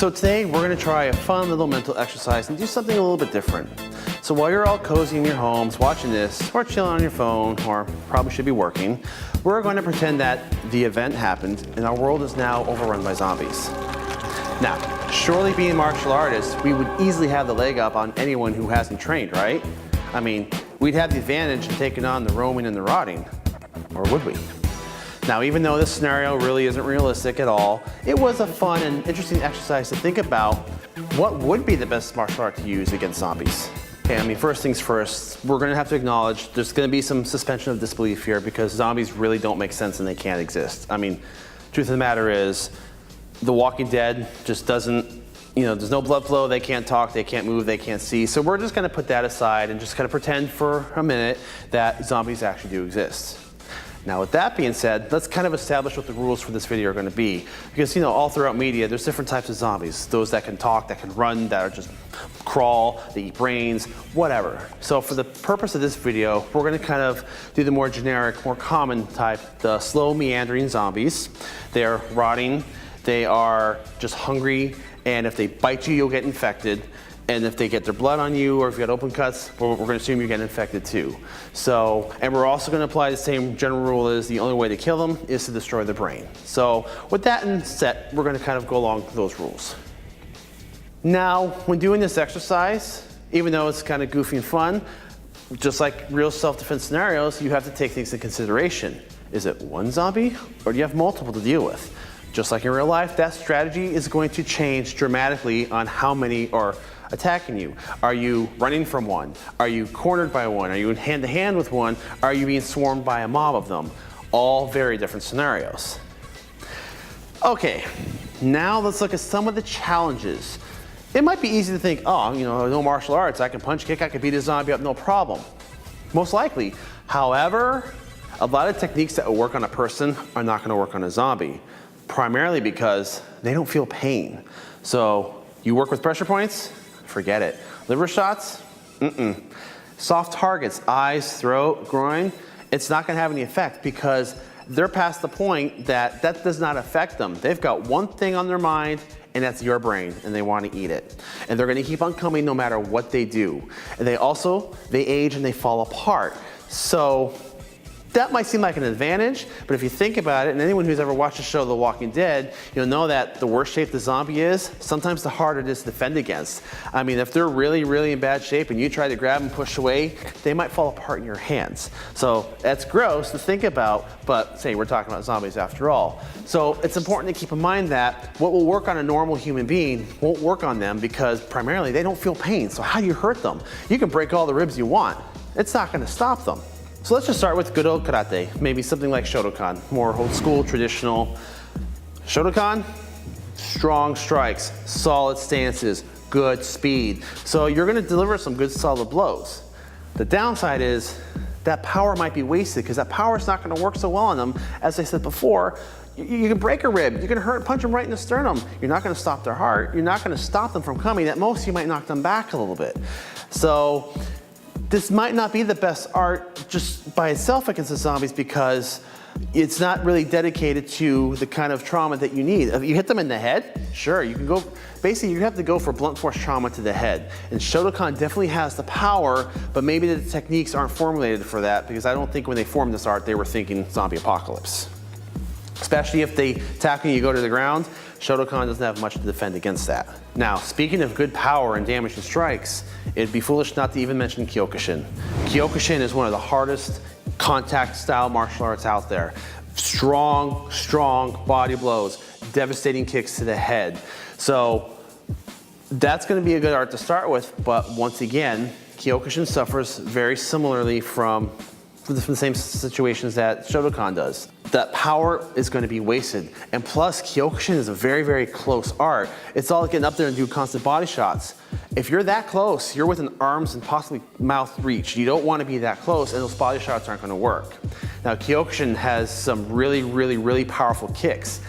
So today we're going to try a fun little mental exercise and do something a little bit different. So while you're all cozy in your homes watching this, or chilling on your phone, or probably should be working, we're going to pretend that the event happened and our world is now overrun by zombies. Now, surely being martial artists, we would easily have the leg up on anyone who hasn't trained, right? I mean, we'd have the advantage of taking on the roaming and the rotting, or would we? Now, even though this scenario really isn't realistic at all, it was a fun and interesting exercise to think about what would be the best martial art to use against zombies. Okay, I mean, first things first, we're gonna have to acknowledge there's gonna be some suspension of disbelief here because zombies really don't make sense and they can't exist. I mean, truth of the matter is, The Walking Dead just doesn't, there's no blood flow, they can't talk, they can't move, they can't see. So we're just gonna put that aside and just kind of pretend for a minute that zombies actually do exist. Now with that being said, let's kind of establish what the rules for this video are going to be. Because all throughout media, there's different types of zombies. Those that can talk, that can run, that are just crawl, they eat brains, whatever. So for the purpose of this video, we're going to kind of do the more generic, more common type, the slow meandering zombies. They're rotting, they are just hungry, and if they bite you, you'll get infected. And if they get their blood on you, or if you got open cuts, we're going to assume you get infected too. So, and we're also going to apply the same general rule as the only way to kill them is to destroy the brain. So with that in set, we're going to kind of go along with those rules. Now, when doing this exercise, even though it's kind of goofy and fun, just like real self-defense scenarios, you have to take things into consideration. Is it one zombie, or do you have multiple to deal with? Just like in real life, that strategy is going to change dramatically on how many are attacking you. Are you running from one? Are you cornered by one? Are you in hand-to-hand with one? Are you being swarmed by a mob of them? All very different scenarios. Okay, now let's look at some of the challenges. It might be easy to think, oh, no martial arts, I can punch, kick, I can beat a zombie up, no problem. Most likely. However, a lot of techniques that will work on a person are not going to work on a zombie, primarily because they don't feel pain. So you work with pressure points? Forget it. Liver shots? Soft targets, eyes, throat, groin, it's not going to have any effect because they're past the point that does not affect them. They've got one thing on their mind, and that's your brain, and they want to eat it. And they're going to keep on coming no matter what they do. And they age and they fall apart. So that might seem like an advantage, but if you think about it, and anyone who's ever watched the show The Walking Dead, you'll know that the worse shape the zombie is, sometimes the harder it is to defend against. I mean, if they're really, really in bad shape and you try to grab and push away, they might fall apart in your hands. So that's gross to think about, but say we're talking about zombies after all. So it's important to keep in mind that what will work on a normal human being won't work on them because primarily they don't feel pain. So how do you hurt them? You can break all the ribs you want. It's not going to stop them. So let's just start with good old karate, maybe something like Shotokan, more old school, traditional. Shotokan, strong strikes, solid stances, good speed. So you're gonna deliver some good solid blows. The downside is that power might be wasted because that power is not gonna work so well on them. As I said before, you can break a rib, you can punch them right in the sternum. You're not gonna stop their heart, you're not gonna stop them from coming. At most, you might knock them back a little bit. So this might not be the best art just by itself against the zombies because it's not really dedicated to the kind of trauma that you need. If you hit them in the head, sure, you can go, basically you have to go for blunt force trauma to the head. And Shotokan definitely has the power, but maybe the techniques aren't formulated for that because I don't think when they formed this art, they were thinking zombie apocalypse. Especially if they tackle you, go to the ground, Shotokan doesn't have much to defend against that. Now, speaking of good power and damage and strikes, it'd be foolish not to even mention Kyokushin. Kyokushin is one of the hardest contact style martial arts out there. Strong, strong body blows, devastating kicks to the head. So that's going to be a good art to start with, but once again, Kyokushin suffers very similarly from the same situations that Shotokan does. That power is going to be wasted. And plus, Kyokushin is a very, very close art. It's all getting up there and do constant body shots. If you're that close, you're within arms and possibly mouth reach. You don't want to be that close, and those body shots aren't going to work. Now, Kyokushin has some really, really, really powerful kicks.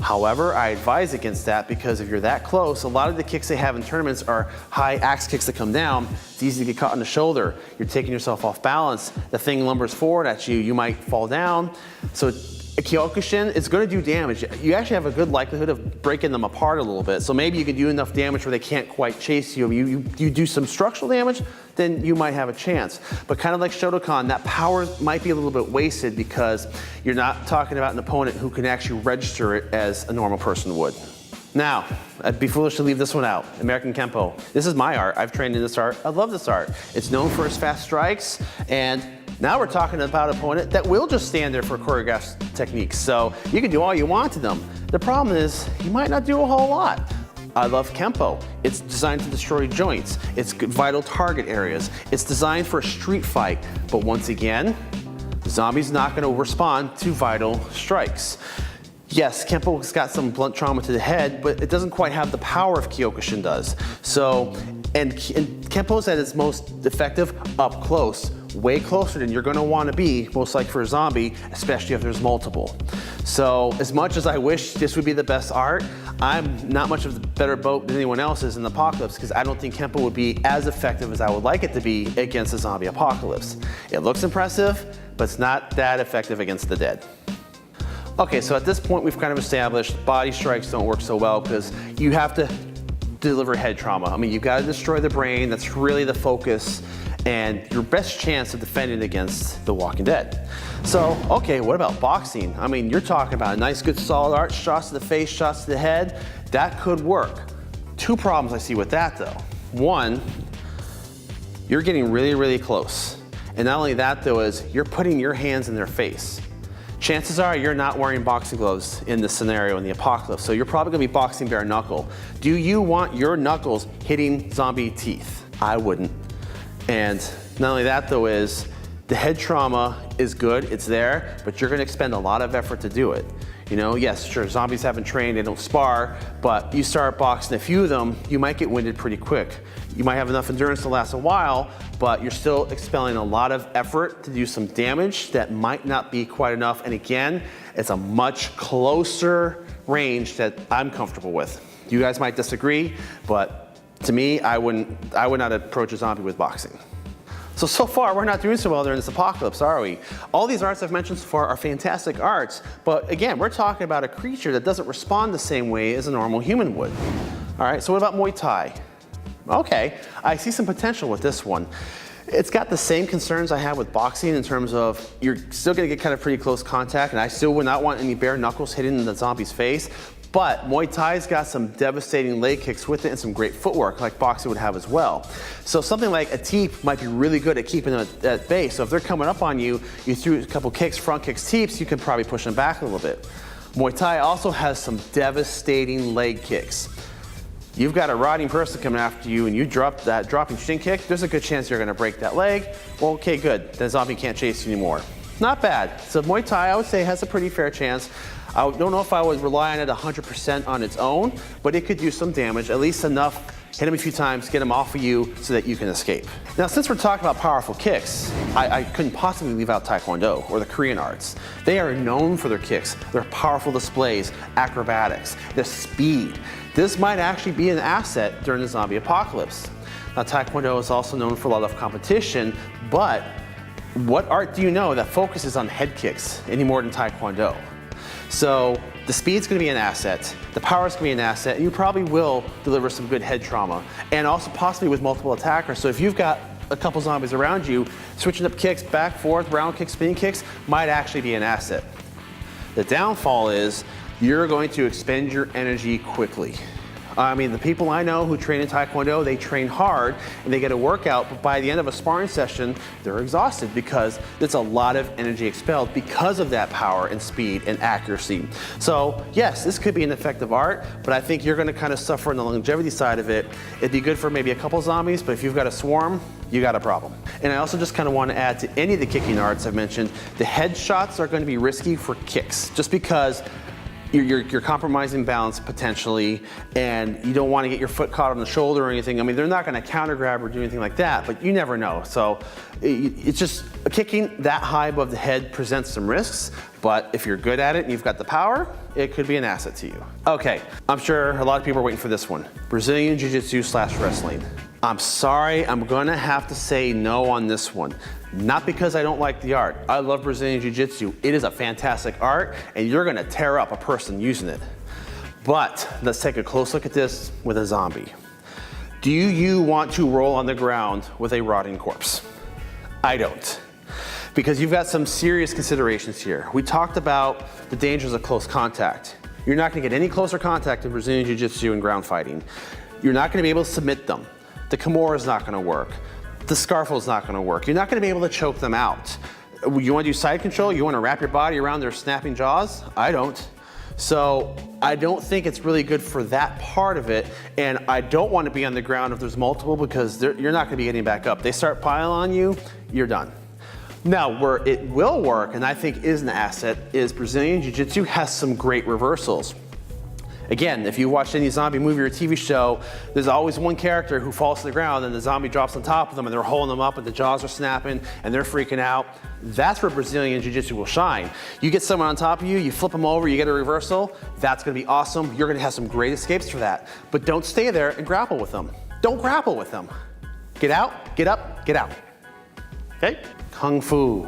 However, I advise against that because if you're that close, a lot of the kicks they have in tournaments are high axe kicks that come down. It's easy to get caught on the shoulder. You're taking yourself off balance. The thing lumbers forward at you. You might fall down. So A Kyokushin is going to do damage. You actually have a good likelihood of breaking them apart a little bit. So maybe you can do enough damage where they can't quite chase you. You do some structural damage, then you might have a chance. But kind of like Shotokan, that power might be a little bit wasted because you're not talking about an opponent who can actually register it as a normal person would. Now, I'd be foolish to leave this one out. American Kempo. This is my art. I've trained in this art. I love this art. It's known for its fast strikes, and now we're talking about an opponent that will just stand there for choreographed techniques. So you can do all you want to them. The problem is you might not do a whole lot. I love Kempo. It's designed to destroy joints. It's good vital target areas. It's designed for a street fight. But once again, the zombie's not going to respond to vital strikes. Yes, Kempo's got some blunt trauma to the head, but it doesn't quite have the power of Kyokushin does. So, and Kempo's at its most effective up close, way closer than you're gonna wanna be, most likely for a zombie, especially if there's multiple. So, as much as I wish this would be the best art, I'm not much of a better boat than anyone else is in the apocalypse because I don't think Kempo would be as effective as I would like it to be against a zombie apocalypse. It looks impressive, but it's not that effective against the dead. Okay, so at this point we've kind of established body strikes don't work so well because you have to deliver head trauma. I mean, you've got to destroy the brain. That's really the focus and your best chance of defending against the Walking Dead. So, okay, what about boxing? I mean, you're talking about a nice, good, solid art, shots to the face, shots to the head. That could work. Two problems I see with that though. One, you're getting really, really close. And not only that though is you're putting your hands in their face. Chances are you're not wearing boxing gloves in this scenario in the apocalypse, so you're probably gonna be boxing bare knuckle. Do you want your knuckles hitting zombie teeth? I wouldn't. And not only that though is, the head trauma is good, it's there, but you're gonna expend a lot of effort to do it. You know, yes, sure, zombies haven't trained, they don't spar, but you start boxing a few of them, you might get winded pretty quick. You might have enough endurance to last a while, but you're still expelling a lot of effort to do some damage that might not be quite enough. And again, it's a much closer range that I'm comfortable with. You guys might disagree, but to me, I would not approach a zombie with boxing. So far, we're not doing so well during this apocalypse, are we? All these arts I've mentioned so far are fantastic arts, but again, we're talking about a creature that doesn't respond the same way as a normal human would. All right, so what about Muay Thai? Okay, I see some potential with this one. It's got the same concerns I have with boxing in terms of you're still gonna get kind of pretty close contact, and I still would not want any bare knuckles hitting the zombie's face. But Muay Thai's got some devastating leg kicks with it and some great footwork like boxing would have as well. So something like a teep might be really good at keeping them at bay. So if they're coming up on you, you threw a couple kicks, front kicks, teeps, you can probably push them back a little bit. Muay Thai also has some devastating leg kicks. You've got a rotting person coming after you and you drop that dropping shin kick, there's a good chance you're gonna break that leg. Well, okay, good, the zombie can't chase you anymore. Not bad. So Muay Thai, I would say, has a pretty fair chance. I don't know if I would rely on it 100% on its own, but it could do some damage, at least enough, hit him a few times, get him off of you so that you can escape. Now, since we're talking about powerful kicks, I couldn't possibly leave out Taekwondo or the Korean arts. They are known for their kicks, their powerful displays, acrobatics, their speed. This might actually be an asset during the zombie apocalypse. Now, Taekwondo is also known for a lot of competition, but what art do you know that focuses on head kicks any more than Taekwondo? So the speed's gonna be an asset, the power's gonna be an asset, and you probably will deliver some good head trauma, and also possibly with multiple attackers. So if you've got a couple zombies around you, switching up kicks, back, forth, round kicks, spin kicks, might actually be an asset. The downfall is you're going to expend your energy quickly. I mean, the people I know who train in Taekwondo, they train hard and they get a workout, but by the end of a sparring session, they're exhausted because there's a lot of energy expelled because of that power and speed and accuracy. So yes, this could be an effective art, but I think you're gonna kind of suffer on the longevity side of it. It'd be good for maybe a couple zombies, but if you've got a swarm, you got a problem. And I also just kind of want to add to any of the kicking arts I've mentioned, the headshots are going to be risky for kicks, just because you're compromising balance potentially, and you don't want to get your foot caught on the shoulder or anything. I mean, they're not going to counter grab or do anything like that, but you never know. So it's just kicking that high above the head presents some risks, but if you're good at it and you've got the power, it could be an asset to you. Okay, I'm sure a lot of people are waiting for this one. Brazilian Jiu-Jitsu / wrestling. I'm sorry, I'm gonna have to say no on this one. Not because I don't like the art. I love Brazilian Jiu-Jitsu. It is a fantastic art, and you're gonna tear up a person using it. But let's take a close look at this with a zombie. Do you want to roll on the ground with a rotting corpse? I don't. Because you've got some serious considerations here. We talked about the dangers of close contact. You're not gonna get any closer contact in Brazilian Jiu-Jitsu and ground fighting. You're not gonna be able to submit them. The Kimura is not gonna work. The Scarfle is not gonna work. You're not gonna be able to choke them out. You wanna do side control? You wanna wrap your body around their snapping jaws? I don't. So I don't think it's really good for that part of it, and I don't want to be on the ground if there's multiple, because you're not going to be getting back up. They start piling on you, you're done. Now, where it will work, and I think is an asset, is Brazilian Jiu-Jitsu has some great reversals. Again, if you watched any zombie movie or TV show, there's always one character who falls to the ground and the zombie drops on top of them and they're holding them up and the jaws are snapping and they're freaking out. That's where Brazilian Jiu-Jitsu will shine. You get someone on top of you, you flip them over, you get a reversal, that's gonna be awesome. You're gonna have some great escapes for that. But don't stay there and grapple with them. Don't grapple with them. Get out, get up, get out. Okay? Kung Fu.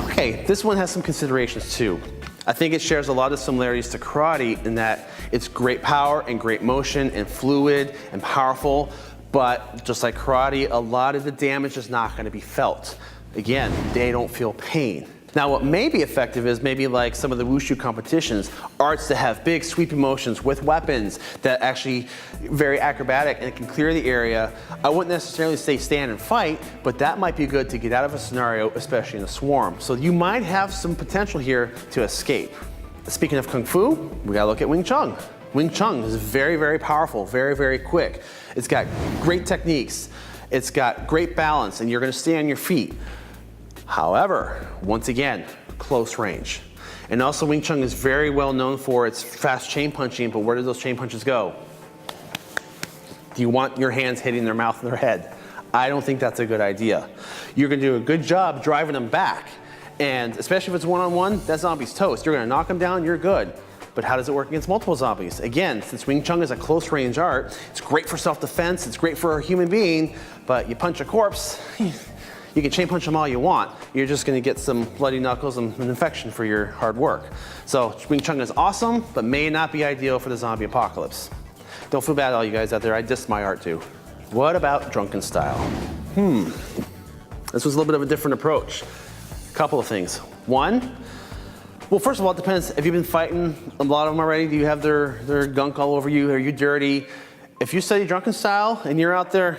Okay, this one has some considerations too. I think it shares a lot of similarities to karate in that it's great power and great motion and fluid and powerful, but just like karate, a lot of the damage is not going to be felt. Again, they don't feel pain. Now what may be effective is maybe like some of the wushu competitions, arts that have big sweeping motions with weapons that actually very acrobatic and can clear the area. I wouldn't necessarily say stand and fight, but that might be good to get out of a scenario, especially in a swarm. So you might have some potential here to escape. Speaking of Kung Fu, we gotta look at Wing Chun. Wing Chun is very, very powerful, very, very quick. It's got great techniques. It's got great balance, and you're gonna stay on your feet. However, once again, close range. And also Wing Chun is very well known for its fast chain punching, but where do those chain punches go? Do you want your hands hitting their mouth and their head? I don't think that's a good idea. You're gonna do a good job driving them back. And especially if it's one-on-one, that zombie's toast. You're gonna knock them down, you're good. But how does it work against multiple zombies? Again, since Wing Chun is a close range art, it's great for self-defense, it's great for a human being, but you punch a corpse, you can chain punch them all you want. You're just gonna get some bloody knuckles and an infection for your hard work. So Wing Chun is awesome, but may not be ideal for the zombie apocalypse. Don't feel bad all you guys out there, I dissed my art too. What about drunken style? This was a little bit of a different approach. Couple of things. One, well, first of all, it depends. Have you been fighting a lot of them already? Do you have their gunk all over you? Are you dirty? If you study drunken style and you're out there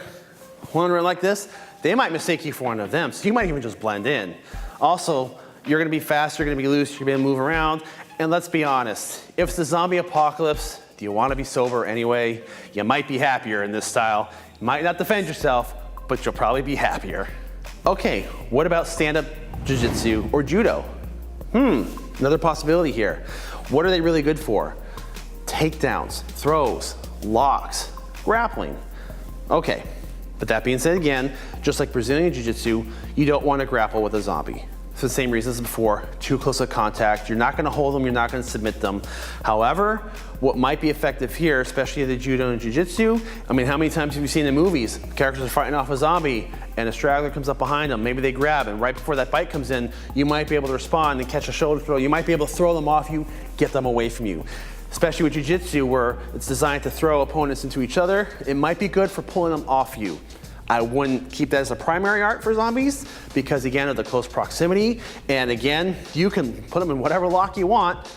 wandering like this, they might mistake you for one of them, so you might even just blend in. Also, you're gonna be fast, you're gonna be loose, you're gonna move around, and let's be honest, if it's the zombie apocalypse, do you wanna be sober anyway? You might be happier in this style. You might not defend yourself, but you'll probably be happier. Okay, what about stand-up jiu-jitsu or judo? Another possibility here. What are they really good for? Takedowns, throws, locks, grappling. Okay. But that being said again, just like Brazilian Jiu-Jitsu, you don't want to grapple with a zombie. For the same reasons as before, too close of contact, you're not going to hold them, you're not going to submit them. However, what might be effective here, especially the Judo and Jiu-Jitsu, I mean, how many times have you seen in movies, characters are fighting off a zombie and a straggler comes up behind them, maybe they grab, and right before that bite comes in, you might be able to respond and catch a shoulder throw, you might be able to throw them off you, get them away from you. Especially with Jiu-Jitsu where it's designed to throw opponents into each other, it might be good for pulling them off you. I wouldn't keep that as a primary art for zombies because again of the close proximity, and again, you can put them in whatever lock you want,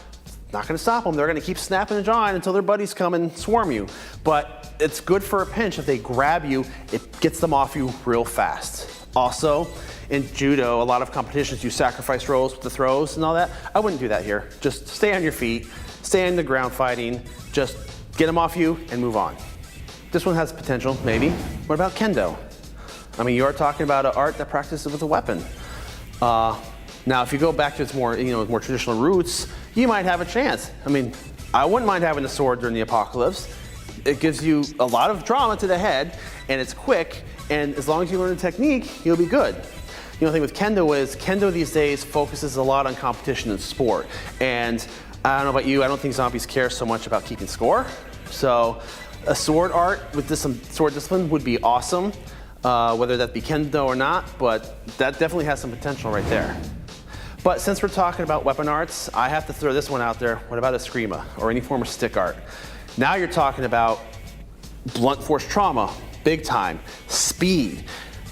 not gonna stop them, they're gonna keep snapping and jawing until their buddies come and swarm you. But it's good for a pinch, if they grab you, it gets them off you real fast. Also, in judo, a lot of competitions use sacrifice rolls with the throws and all that. I wouldn't do that here. Just stay on your feet, stay in the ground fighting, just get them off you and move on. This one has potential, maybe. What about kendo? I mean, you are talking about an art that practices with a weapon. Now, if you go back to its more, more traditional roots, you might have a chance. I mean, I wouldn't mind having a sword during the apocalypse. It gives you a lot of trauma to the head, and it's quick, and as long as you learn the technique, you'll be good. The thing with kendo is, kendo these days focuses a lot on competition and sport. And I don't know about you, I don't think zombies care so much about keeping score. So a sword art with some sword discipline would be awesome. whether that be kendo or not, but that definitely has some potential right there. But since we're talking about weapon arts, I have to throw this one out there. What about eskrima or any form of stick art? Now you're talking about blunt force trauma, big time, speed.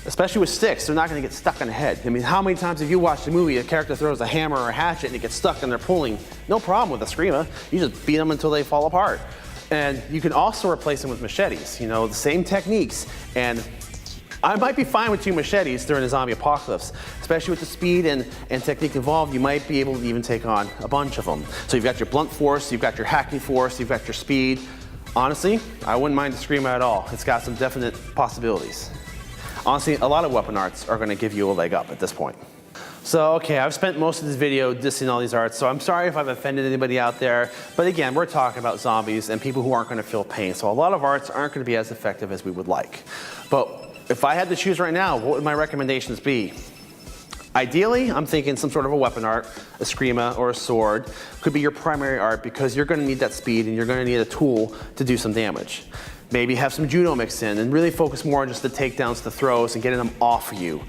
Especially with sticks, they're not going to get stuck in the head. I mean, how many times have you watched a movie, a character throws a hammer or a hatchet and it gets stuck and they're pulling? No problem with eskrima. You just beat them until they fall apart. And you can also replace them with machetes, you know, the same techniques. And I might be fine with 2 machetes during a zombie apocalypse, especially with the speed and technique involved. You might be able to even take on a bunch of them. So you've got your blunt force, you've got your hackney force, you've got your speed. Honestly, I wouldn't mind eskrima at all. It's got some definite possibilities. Honestly, a lot of weapon arts are going to give you a leg up at this point. So, okay, I've spent most of this video dissing all these arts, so I'm sorry if I've offended anybody out there. But again, we're talking about zombies and people who aren't going to feel pain. So a lot of arts aren't going to be as effective as we would like. But if I had to choose right now, what would my recommendations be? Ideally, I'm thinking some sort of a weapon art, a eskrima or a sword could be your primary art because you're going to need that speed and you're going to need a tool to do some damage. Maybe have some judo mixed in and really focus more on just the takedowns, the throws, and getting them off of you.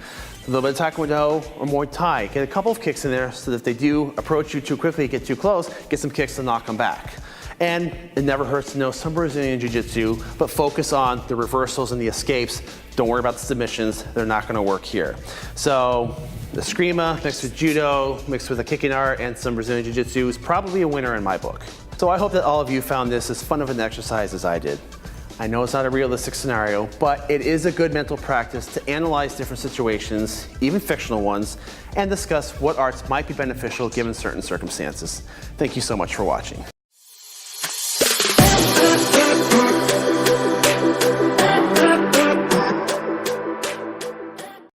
A little bit of taekwondo or Muay Thai. Get a couple of kicks in there so that if they do approach you too quickly, get too close, get some kicks to knock them back. And it never hurts to know some Brazilian Jiu-Jitsu, but focus on the reversals and the escapes. Don't worry about the submissions. They're not going to work here. So the eskrima mixed with judo, mixed with a kicking art and some Brazilian Jiu-Jitsu is probably a winner in my book. So I hope that all of you found this as fun of an exercise as I did. I know it's not a realistic scenario, but it is a good mental practice to analyze different situations, even fictional ones, and discuss what arts might be beneficial given certain circumstances. Thank you so much for watching.